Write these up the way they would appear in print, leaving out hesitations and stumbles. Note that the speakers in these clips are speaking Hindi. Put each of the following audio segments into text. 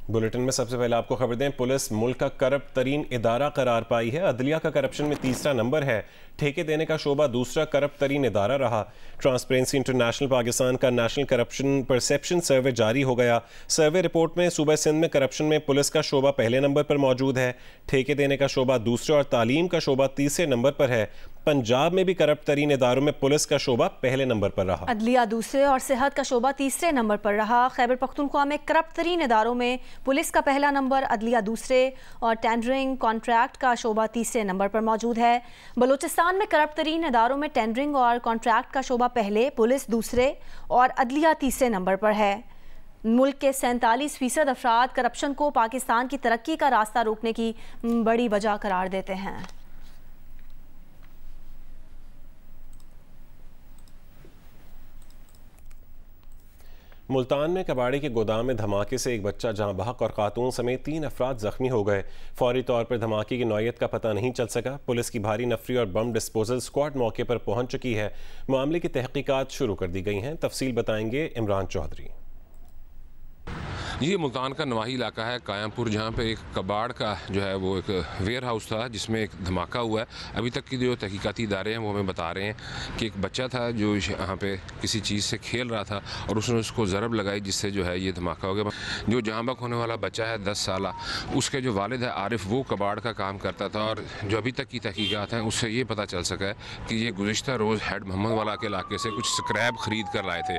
बुलेटिन में सबसे पहले आपको खबर दें, पुलिस मुल्क का करप्ट तरीन इदारा करार पाई है। अदलिया का करप्शन में तीसरा नंबर है। ठेके देने का शोबा दूसरा करप्ट तरीन इदारा रहा। ट्रांसपेरेंसी इंटरनेशनल पाकिस्तान का नेशनल करप्शन परसेप्शन सर्वे जारी हो गया। सर्वे रिपोर्ट में सूबा सिंध में करप्शन में पुलिस का शोबा पहले नंबर पर मौजूद है, ठेके देने का शोबा दूसरे और तालीम का शोबा तीसरे नंबर पर है। पंजाब में भी करप्ट तरीन इदारों में पुलिस का शोबा पहले नंबर पर रहा। अदलिया दूसरे और सेहत का शोबा तीसरे नंबर पर रहा। खैबर पख्तूनख्वा में करप्ट तरीन इदारों में पुलिस का पहला नंबर, अदलिया दूसरे और टेंडरिंग कॉन्ट्रैक्ट का शोबा तीसरे नंबर पर मौजूद है। बलूचिस्तान में करप्ट तरीन इदारों में टेंडरिंग और कॉन्ट्रैक्ट का शोबा पहले, पुलिस दूसरे और अदलिया तीसरे नंबर पर है। मुल्क के 47% अफराद करप्शन को पाकिस्तान की तरक्की का रास्ता रोकने की बड़ी वजह करार देते हैं। मुल्तान में कबाड़ी के गोदाम में धमाके से एक बच्चा जहां बहक और खातून समेत 3 अफराद जख्मी हो गए। फौरी तौर पर धमाके की नौयत का पता नहीं चल सका। पुलिस की भारी नफरी और बम डिस्पोजल स्क्वाड मौके पर पहुंच चुकी है। मामले की तहकीकात शुरू कर दी गई हैं। तफसील बताएंगे इमरान चौधरी। ये मुल्तान का नवाही इलाका है कायमपुर, जहाँ पे एक कबाड़ का जो है वो एक वेयर हाउस था जिसमें एक धमाका हुआ है। अभी तक की जो तहकीकाती इदारे हैं वो हमें बता रहे हैं कि एक बच्चा था जो यहाँ पे किसी चीज़ से खेल रहा था और उसने उसको ज़रब लगाई जिससे जो है ये धमाका हो गया। जो जहाँ बक होने वाला बच्चा है 10 साल, उसके जो वालिद है आरिफ, वो कबाड़ का काम करता था और जो अभी तक की तहकीकात हैं उससे ये पता चल सका है कि ये गुज़िश्ता रोज़ हेड मोहम्मद वाला के इलाके से कुछ स्क्रैप ख़रीद कर लाए थे।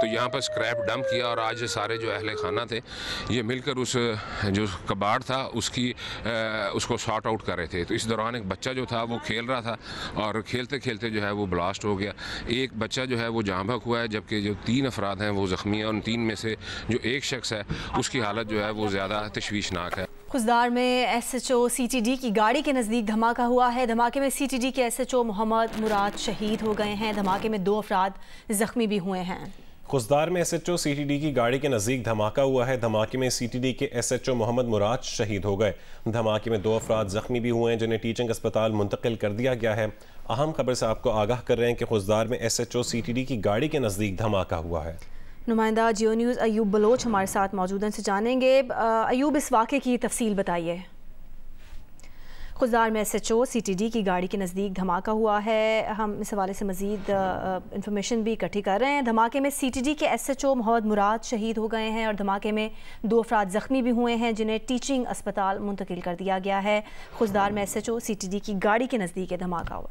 तो यहाँ पर स्क्रैप डंप किया और आज सारे जो अहले खाना थे ये मिलकर उस जो कबाड़ था उसको शॉर्ट आउट कर रहे थे। तो इस दौरान एक बच्चा जो था वो खेल रहा था और खेलते खेलते जो है वो ब्लास्ट हो गया। एक बच्चा जो है वो जाँ बहक हुआ है, जबकि जो 3 अफराद हैं वो ज़ख्मी हैं। उन 3 में से जो एक शख्स है उसकी हालत जो है वो ज़्यादा तशवीशनाक है। खुजदार में SHO CTD की गाड़ी के नज़दीक धमाका हुआ है। धमाके में CTD के SHO मोहम्मद मुराद शहीद हो गए हैं। धमाके में 2 अफराद ज़ख्मी भी हुए हैं। खुजदार में SHO CTD की गाड़ी के नज़दीक धमाका हुआ है। धमाके में CTD के SHO मोहम्मद मुराद शहीद हो गए। धमाके में 2 अफराद ज़ख्मी भी हुए हैं जिन्हें टीचिंग अस्पताल मुंतकिल कर दिया गया है। अहम खबर से आपको आगाह कर रहे हैं कि खुजदार में SHO CTD की गाड़ी के नज़दीक धमाका हुआ है। नुमाइंदा जियो न्यूज़ अयूब बलोच हमारे साथ मौजूद हैं, से जानेंगे। अयूब, इस वाक़े की तफसील बताइए। खुजदार में SHO CTD की गाड़ी के नज़दीक धमाका हुआ है। हम इस हवाले से मज़ीद इंफॉर्मेशन भी इकट्ठी कर रहे हैं। धमाके में CTD के SHO मोहम्मद मुराद शहीद हो गए हैं और धमाके में 2 अफराद ज़ख्मी भी हुए हैं जिन्हें टीचिंग अस्पताल मुंतकिल कर दिया गया है। खुजदार में SHO CTD की गाड़ी के नज़दीक ये धमाका हुआ।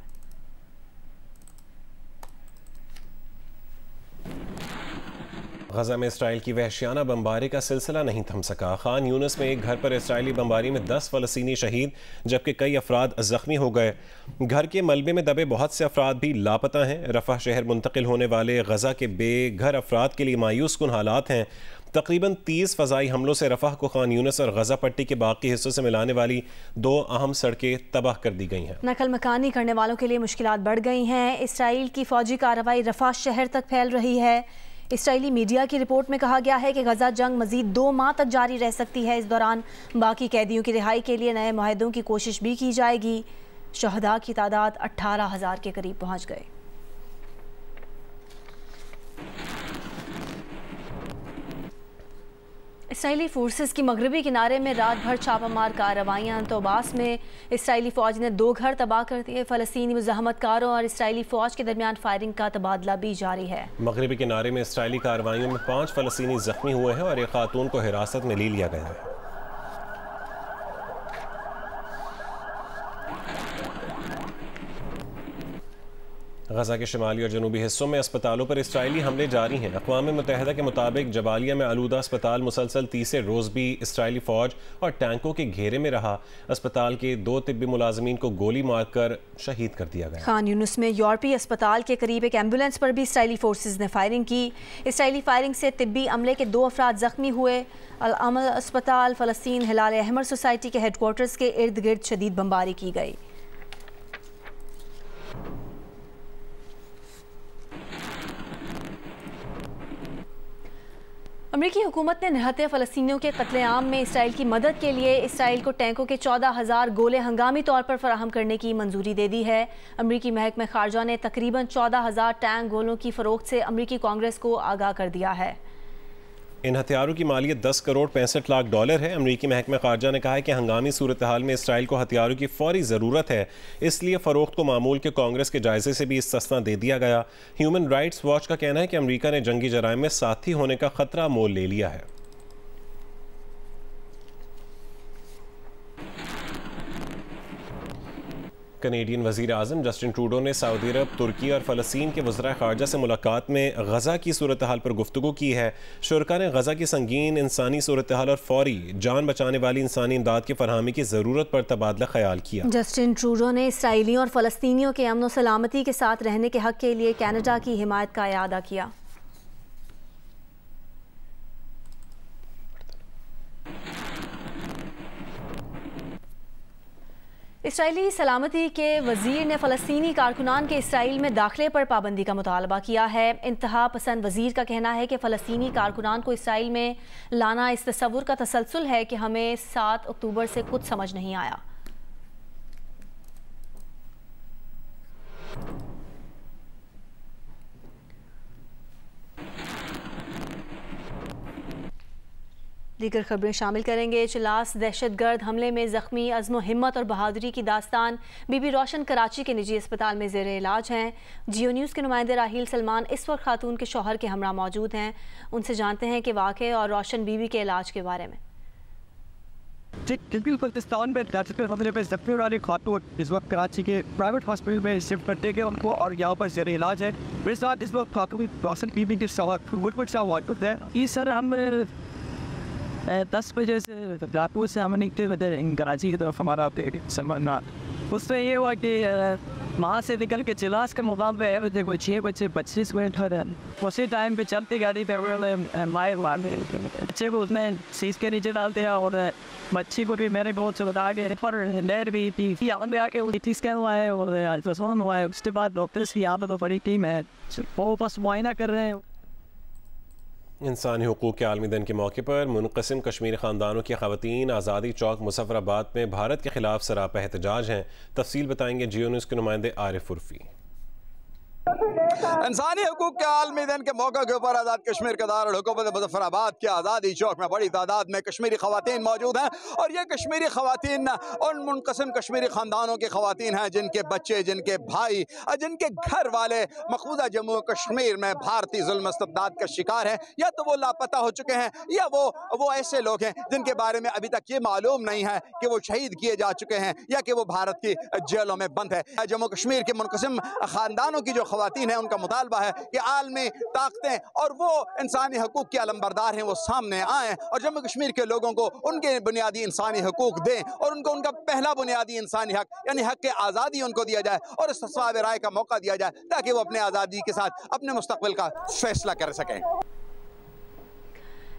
गजा में इसराइल की वहशियाना बमबारी का सिलसिला नहीं थम सका। खान यूनिस में एक घर पर इसराइली बमबारी में 10 फ़लस्तीनी शहीद जबकि कई अफराद ज़ख्मी हो गए। घर के मलबे में दबे बहुत से अफराद भी लापता हैं। रफ़ा शहर मुंतकिल होने वाले गजा के बेघर अफराद के लिए मायूस कुन हालात हैं। तकरीबन 30 फ़ज़ाई हमलों से रफ़ा को खान यूनिस और गजा पट्टी के बाकी हिस्सों से मिलाने वाली 2 अहम सड़कें तबाह कर दी गई हैं। नकल मकानी करने वालों के लिए मुश्किलात बढ़ गई हैं। इसराइल की फ़ौजी कार्रवाई रफ़ा शहर तक फैल रही है। इसराइली मीडिया की रिपोर्ट में कहा गया है कि गजा जंग मजीद 2 माह तक जारी रह सकती है। इस दौरान बाकी कैदियों की रिहाई के लिए नए मुआहदों की कोशिश भी की जाएगी। शहदा की तादाद 18,000 के करीब पहुंच गए। इसराइली फोर्सेस की मगरबी किनारे में रात भर छापामार कार्रवाइयाँ। तोबास में इसराइली फ़ौज ने 2 घर तबाह कर दिए। फ़लस्तीनी मुज़ाहमतकारों और इसराइली फ़ौज के दरमियान फायरिंग का तबादला भी जारी है। मगरबी किनारे में इसराइली कार्रवाइयों में 5 फ़लस्तीनी ज़ख्मी हुए हैं और एक खातून को हिरासत में ले लिया गया है। गजा के शुमाली और जनूबी हिस्सों में अस्पतालों पर इसराइली हमले जारी हैं। अक़वाम मुत्तहिदा के मुताबिक जबालिया में आलूदा अस्पताल मुसलसल तीसरे रोज़ भी इसराइली फ़ौज और टैंकों के घेरे में रहा। अस्पताल के 2 तिब्बी मुलाजमीन को गोली मारकर शहीद कर दिया गया। खान यूनिस में यूरोपीय अस्पताल के करीब एक एम्बुलेंस पर भी इसराइली फोर्सेज ने फायरिंग की। इसराइली फायरिंग से तिब्बी अमले के 2 अफराद ज़ख्मी हुए। अल अमल अस्पताल फ़लस्तीन हिलाल अहमर सोसाइटी के हेडक्वार्टर्स के इर्द गिर्द शदीद बमबारी की गई। अमरीकी हुकूमत ने निहत्ते फ़लस्तीनियों के कत्लेआम में इसराइल की मदद के लिए इसराइल को टैंकों के 14,000 गोले हंगामी तौर पर फराहम करने की मंजूरी दे दी है। अमरीकी महकमा खारजा ने तकरीबन 14,000 टैंक गोलों की फ़रोख्त से अमरीकी कांग्रेस को आगाह कर दिया है। इन हथियारों की मालियत 10 करोड़ 65 लाख डॉलर है। अमरीकी महकमा खारजा ने कहा है कि हंगामी सूरत हाल में इसराइल को हथियारों की फौरी ज़रूरत है, इसलिए फ़रोख्त को मामूल के कांग्रेस के जायजे से भी इस्तिस्ना दे दिया गया। ह्यूमन राइट्स वॉच का कहना है कि अमरीका ने जंगी जराइम में साथी होने का खतरा मोल ले लिया है। कनेडियन वज़ीर आज़म जस्टिन ट्रूडो ने सऊदी अरब, तुर्की और फ़लस्तीन के वज़राए ख़ारजा से मुलाकात में गज़ा की सूरत हाल पर गुफ्तगू की है। शुरका ने गज़ा की संगीन इंसानी सूरत हाल और फौरी जान बचाने वाली इंसानी इमदाद की फरहमी की ज़रूरत पर तबादला ख्याल किया। जस्टिन ट्रूडो ने इसराइलियों और फ़लस्तीनियों के अमन और सलामती के साथ रहने के हक़ के लिए कनाडा की हिमायत का इआदा किया। इसराइली सलामती के वज़ीर ने फ़लस्तीनी कारकुनान के इसराइल में दाखिले पर पाबंदी का मुतालबा किया है। इंतहा पसंद वज़ीर का कहना है कि फ़लस्तीनी कारकुनान को इसराइल में लाना इस तसव्वुर का तसलसल है कि हमें 7 अक्टूबर से कुछ समझ नहीं आया। दीगर खबरें शामिल करेंगे। चिलास दहशतगर्द हमले में ज़ख्मी अज़्म हिम्मत और बहादुरी की दास्तान बीबी रोशन कराची के निजी अस्पताल में ज़ेर इलाज हैं। जियो न्यूज़ के नुमाइंदे राहील सलमान इस वक्त खातून के शौहर के हमरा मौजूद हैं। उनसे जानते हैं कि वाक़े और रोशन बीबी के इलाज के बारे में। पाकिस्तान में हमले में जख्मी वाली खातून इस वक्त कराची के प्राइवेट हॉस्पिटल में शिफ्ट करते गए उनको, और यहाँ पर ज़ेर इलाज है। मेरे साथ इस वक्त खातून रोशन बीबी के शौहर है। सर हम 10 बजे से रातों से हम निकले कराची की तरफ हमारा समझना उससे ये हुआ कि वहाँ से निकल के चिलास के मुकाम पे देखो 6 बजे 25 मिनट हो रहे, उसी टाइम पे चलती गाड़ी पे बच्चे को उसने सीट के नीचे डाल दिया और बच्ची को भी मेरे बहुत सुविधा गए पर लहर भी थी। यहाँ पे आके टी स्कैन हुआ है और अल्ट्रासाउंड हुआ है। उसके बाद डॉक्टर्स की यहाँ पर तो बड़ी टीम है, वो बस मुआयना कर रहे हैं। इंसानी हुकूक के आलमी दिन के मौके पर मुनक़सिम कश्मीरी ख़ानदानों की ख़वातीन आज़ादी चौक मुज़फ़्फ़राबाद में भारत के ख़िलाफ़ सरापा एहतजाज हैं। तफसील बताएंगे जियो न्यूज़ के नुमाइंदे आरिफ उर्फ़ी। इंसानी हकूक के आलमी दिन के मौके के ऊपर आज़ाद कश्मीर के दारुल हुकूमत मुज़फ़्फ़राबाद के आज़ादी चौक में बड़ी तादाद में कश्मीरी ख़वातीन मौजूद हैं, और ये कश्मीरी ख़वातीन उन मुनक़सिम कश्मीरी ख़ानदानों की ख़वातीन हैं जिनके बच्चे, जिनके भाई और जिनके घर वाले मक़बूजा जम्मू कश्मीर में भारतीय जुल्म इस्तिबदाद का शिकार हैं, या तो वो लापता हो चुके हैं या वो ऐसे लोग हैं जिनके बारे में अभी तक ये मालूम नहीं है कि वो शहीद किए जा चुके हैं या कि वो भारत की जेलों में बंद है। जम्मू कश्मीर के मुनक़सिम ख़ानदानों की जो ख़वातीन हैं उनका मुतालबा है कि आलमी ताकतें और वो इंसानी हकूक के अलमबरदार हैं वो सामने आएँ और जम्मू कश्मीर के लोगों को उनके बुनियादी इंसानी हकूक दें, और उनको उनका पहला बुनियादी इंसानी हक यानी हक के आज़ादी उनको दिया जाए और इस्तिस्वाब राय का मौका दिया जाए ताकि वो अपने आज़ादी के साथ अपने मुस्तक़बिल का फैसला कर सकें।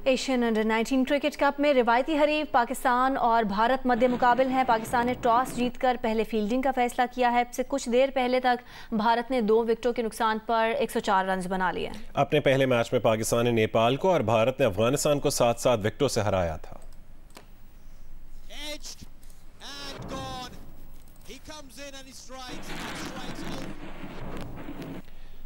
एशियन अंडर 19 क्रिकेट कप में रिवायती हरीफ पाकिस्तान और भारत मध्य मुकाबिल है। पाकिस्तान ने टॉस जीतकर पहले फील्डिंग का फैसला किया है। इससे कुछ देर पहले तक भारत ने 2 विकेटों के नुकसान पर 104 रन बना लिए। अपने पहले मैच में पाकिस्तान ने नेपाल को और भारत ने अफगानिस्तान को 7-7 विकेटों से हराया था।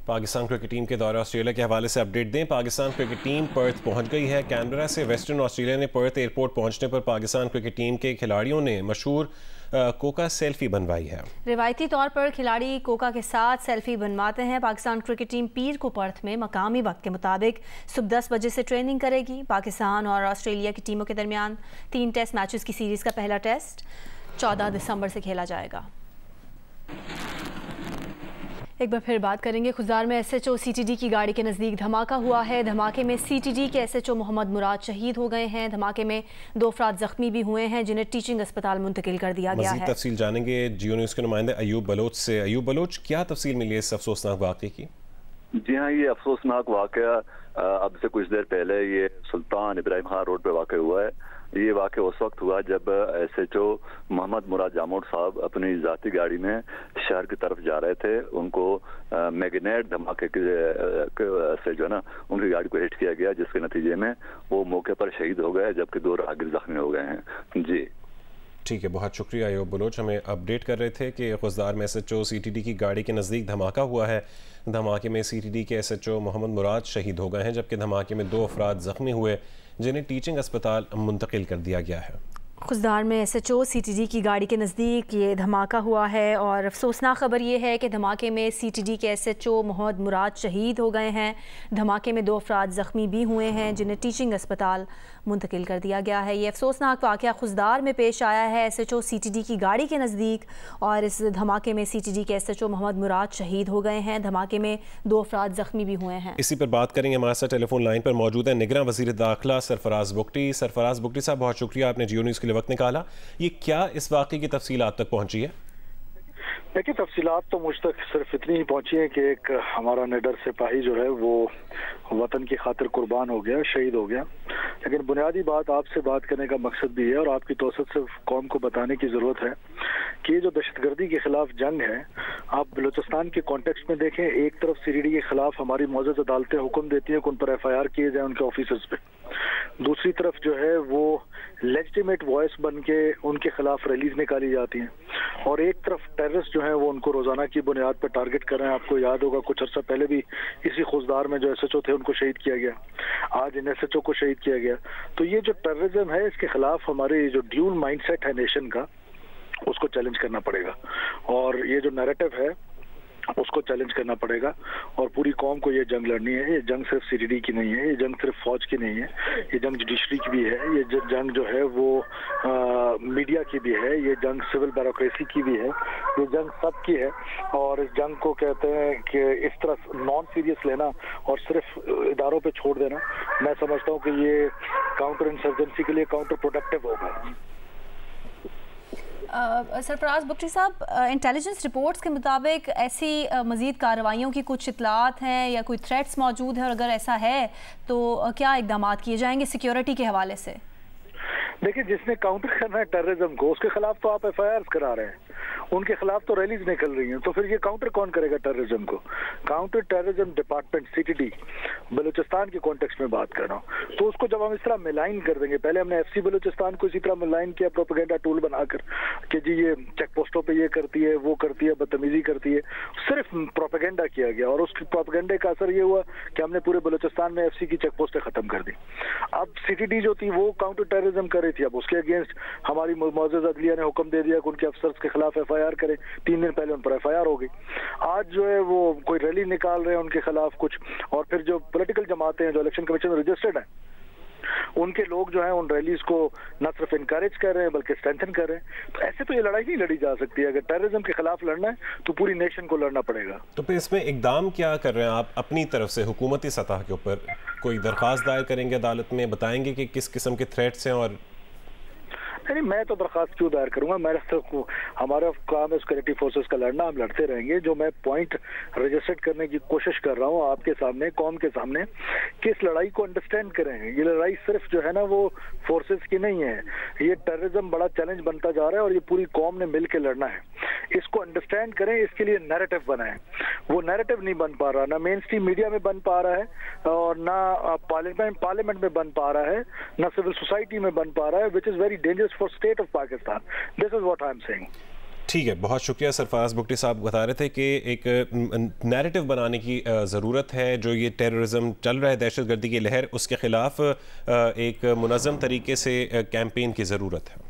पाकिस्तान क्रिकेट टीम के दौरे ऑस्ट्रेलिया के हवाले से अपडेट दें। पाकिस्तान क्रिकेट टीम पर्थ पहुंच गई है। कैनबरा से वेस्टर्न ऑस्ट्रेलिया ने पर्थ एयरपोर्ट पहुंचने पर पाकिस्तान क्रिकेट टीम के खिलाड़ियों ने मशहूर कोका सेल्फी बनवाई है। रिवायती तौर पर खिलाड़ी कोका के साथ सेल्फी बनवाते हैं। पाकिस्तान क्रिकेट टीम पीर को पर्थ में मकामी वक्त के मुताबिक सुबह 10 बजे से ट्रेनिंग करेगी। पाकिस्तान और ऑस्ट्रेलिया की टीमों के दरमियान 3 टेस्ट मैचेस की सीरीज़ का पहला टेस्ट 14 दिसंबर से खेला जाएगा। एक बार फिर बात करेंगे। खुजार में एसएचओ सीटीडी की गाड़ी के नज़दीक धमाका हुआ है। धमाके में सीटीडी के एसएचओ मोहम्मद मुराद शहीद हो गए हैं। धमाके में 2 अफराद जख्मी भी हुए हैं जिन्हें टीचिंग अस्पताल मुंतकिल कर दिया गया है। तफसील जानेंगे जियो न्यूज़ के नुमाइंदे अयूब बलोच से। अयूब बलोच, क्या तफसील मिली है इस अफसोसनाक वाक़े की? जी हाँ, ये अफसोसनाक वाक़या अब से कुछ देर पहले ये सुल्तान इब्राहिम खान रोड पे वाक़ हुआ है। ये वाक़या उस वक्त हुआ जब एसएचओ मोहम्मद मुराद जामोद साहब अपनी ज़ाती गाड़ी में शहर की तरफ जा रहे थे। उनको मैग्नेट धमाके से जो है ना उनकी गाड़ी को हिट किया गया, जिसके नतीजे में वो मौके पर शहीद हो गए जबकि 2 राहगीर जख्मी हो गए हैं। जी ठीक है, बहुत शुक्रिया अयूब बलोच। हमें अपडेट कर रहे थे कि खुजदार में SHO CTD की गाड़ी के नज़दीक धमाका हुआ है। धमाके में CTD के SHO मोहम्मद मुराद शहीद हो गए हैं, जबकि धमाके में 2 अफराद ज़ख्मी हुए जिन्हें टीचिंग अस्पताल मुंतकिल कर दिया गया है। खुजदार में SHO CTD की गाड़ी के नज़दीक ये धमाका हुआ है और अफसोसनाक ख़बर ये है कि धमाके में CTD के SHO मोहम्मद मुराद शहीद हो गए हैं। धमाके में 2 अफराद ज़ख्मी भी हुए हैं जिन्हें टीचिंग अस्पताल मुंतकिल कर दिया गया है। ये अफसोसनाक वाक़या खुजदार में पेश आया है SHO CTD की गाड़ी के नज़दीक, और इस धमाके में CTD के SHO मोहम्मद मुराद शहीद हो गए हैं। धमाके में 2 अफराद ज़ख्मी भी हुए हैं। इसी पर बात करेंगे, हमारे साथ टेलीफोन लाइन पर मौजूद है निगरान वज़ीर दाखिला सरफराज बुगटी। सरफराज बुगटी साहब, बहुत शुक्रिया, आपने जियो न्यूज़ के लिए वक्त निकाला। ये क्या इस वाक़े की तफसील आप तक पहुंची है? देखिए, तफसीलात तो मुझ तक सिर्फ इतनी ही पहुंची है कि एक हमारा निडर सिपाही जो है वो वतन की खातिर कुर्बान हो गया, शहीद हो गया। लेकिन बुनियादी बात आपसे बात करने का मकसद भी है और आपकी तौसत से कौम को बताने की ज़रूरत है कि ये जो दहशतगर्दी के खिलाफ जंग है, आप बलूचिस्तान के कॉन्टेक्स्ट में देखें। एक तरफ CTD के खिलाफ हमारी मौजूदा अदालतें हुक्म देती हैं कि उन पर FIR किए जाए उनके ऑफिसर्स पे। दूसरी तरफ जो है वो लेजिटिमेट वॉइस बन के उनके खिलाफ रैलीज निकाली जाती हैं, और एक तरफ टेररिस्ट जो है वो उनको रोजाना की बुनियाद पर टारगेट कर रहे हैं। आपको याद होगा कुछ अर्सा पहले भी इसी खुजदार में जो SHO थे उनको शहीद किया गया, आज इन SHO को शहीद किया गया। तो ये जो टेररिज्म है, इसके खिलाफ हमारे जो ड्यूल माइंडसेट है नेशन का, उसको चैलेंज करना पड़ेगा, और ये जो नैरेटिव है उसको चैलेंज करना पड़ेगा। और पूरी कौम को ये जंग लड़नी है। ये जंग सिर्फ CTD की नहीं है, ये जंग सिर्फ फौज की नहीं है, ये जंग जुडिशरी की भी है, ये जंग जो है वो मीडिया की भी है, ये जंग सिविल ब्यूरोक्रेसी की भी है, ये जंग सब की है। और इस जंग को कहते हैं कि इस तरह नॉन सीरियस लेना और सिर्फ इदारों पे छोड़ देना, मैं समझता हूँ कि ये काउंटर इंसर्जेंसी के लिए काउंटर प्रोडक्टिव होगा। सरफराज बुगटी साहब, इंटेलिजेंस रिपोर्ट्स के मुताबिक ऐसी मज़ीद कार्रवाइयों की कुछ इतलात हैं या कोई थ्रेट्स मौजूद है, और अगर ऐसा है तो क्या इक़दाम किए जाएंगे सिक्योरिटी के हवाले से? देखिए, जिसने काउंटर करना है टेररिज्म को, उसके खिलाफ तो आप FIR करा रहे हैं, उनके खिलाफ तो रैलीज निकल रही हैं, तो फिर ये काउंटर कौन करेगा टेररिज्म को? Counter terrorism department CTD Balochistan के कॉन्टेक्स्ट में बात कर रहा हूँ। तो उसको जब हम इस तरह मिलाइन कर देंगे, पहले हमने FC बलूचिस्तान को इसी तरह मिलाइन किया प्रोपेगेंडा टूल बनाकर कि जी ये चेक पोस्टों पे ये करती है, वो करती है, बदतमीजी करती है, सिर्फ प्रोपेगेंडा किया गया, और उस प्रोपेगेंडे का असर ये हुआ कि हमने पूरे बलूचिस्तान में FC की चेक पोस्टें खत्म कर दी। अब CTD जो थी वो काउंटर टेररिज्म कर रही थी, अब उसके अगेंस्ट हमारी मौजूदा अदलिया ने हुक्म दे दिया कि उनके अफसर्स के खिलाफ FIR करें। 3 दिन पहले उन पर FIR हो गई। आज जो है वो कोई रैली निकाल रहे हैं उनके खिलाफ कुछ, और फिर जो पॉलिटिकल जमातें हैं जो इलेक्शन कमीशन में रजिस्टर्ड हैं, उनके लोग जो हैं उन रैलीज को न सिर्फ इनकरेज कर रहे हैं बल्कि स्ट्रेंथन कर रहे हैं। तो ऐसे तो ये लड़ाई नहीं लड़ी जा सकती है। अगर टेररिज्म के खिलाफ लड़ना है तो पूरी नेशन को लड़ना पड़ेगा। तो फिर इसमें इकदाम क्या कर रहे हैं आप अपनी तरफ से हुकूमती सतह के ऊपर? कोई दरख्वास्त दायर करेंगे अदालत में, बताएंगे कि किस किस्म के थ्रेट्स हैं? और नहीं, मैं तो दरख्वास्त क्यों दायर करूंगा? मेरा तो हमारा काम है सिक्योरिटी फोर्सेस का लड़ना, हम लड़ते रहेंगे। जो मैं पॉइंट रजिस्टर्ड करने की कोशिश कर रहा हूँ आपके सामने, कौम के सामने, कि इस लड़ाई को अंडरस्टैंड करें। ये लड़ाई सिर्फ जो है ना वो फोर्सेस की नहीं है, ये टेररिज्म बड़ा चैलेंज बनता जा रहा है और ये पूरी कौम ने मिल के लड़ना है। इसको अंडरस्टैंड करें, इसके लिए नैरेटिव बनाएं। वो नैरेटिव नहीं बन पा रहा, ना मेन स्ट्रीम मीडिया में बन पा रहा है और ना पार्लियामेंट में बन पा रहा है, ना सिविल सोसाइटी में बन पा रहा है, which is very dangerous for state of Pakistan. This is what I am saying. ठीक है, बहुत शुक्रिया। सरफराज बुगटी साहब बता रहे थे कि एक नैरेटिव बनाने की ज़रूरत है। जो ये टेररिज्म चल रहा है, दहशतगर्दी की लहर, उसके ख़िलाफ़ एक मुनज़्ज़म तरीके से कैंपेन की ज़रूरत है।